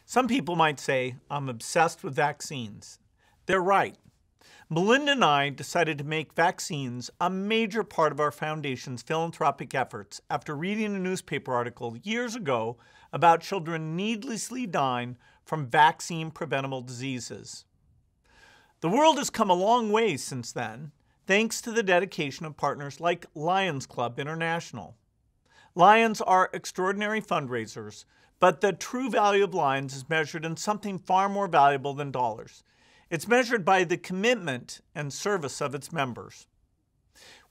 Some people might say, I'm obsessed with vaccines. They're right. Melinda and I decided to make vaccines a major part of our foundation's philanthropic efforts after reading a newspaper article years ago about children needlessly dying from vaccine-preventable diseases. The world has come a long way since then, thanks to the dedication of partners like Lions Club International. Lions are extraordinary fundraisers, but the true value of Lions is measured in something far more valuable than dollars. It's measured by the commitment and service of its members.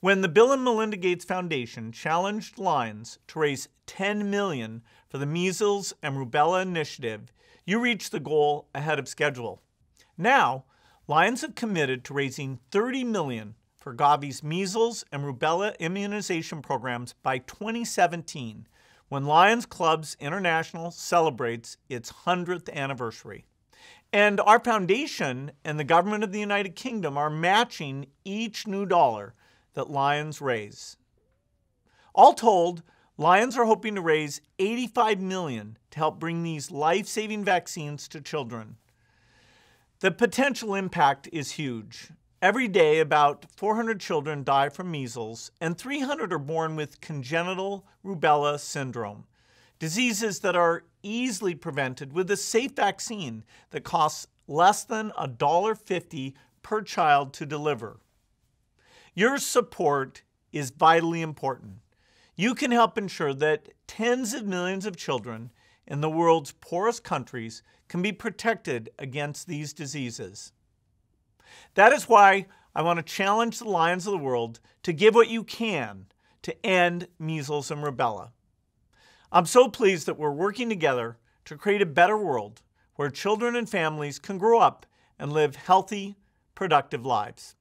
When the Bill and Melinda Gates Foundation challenged Lions to raise $10 million for the Measles and Rubella Initiative, you reached the goal ahead of schedule. Now, Lions have committed to raising $30 million for Gavi's measles and rubella immunization programs by 2017, when Lions Clubs International celebrates its 100th anniversary. And our foundation and the government of the United Kingdom are matching each new dollar that Lions raise. All told, Lions are hoping to raise $85 million to help bring these life-saving vaccines to children. The potential impact is huge. Every day, about 400 children die from measles, and 300 are born with congenital rubella syndrome, diseases that are easily prevented with a safe vaccine that costs less than $1.50 per child to deliver. Your support is vitally important. You can help ensure that tens of millions of children in the world's poorest countries can be protected against these diseases. That is why I want to challenge the Lions of the world to give what you can to end measles and rubella. I'm so pleased that we're working together to create a better world where children and families can grow up and live healthy, productive lives.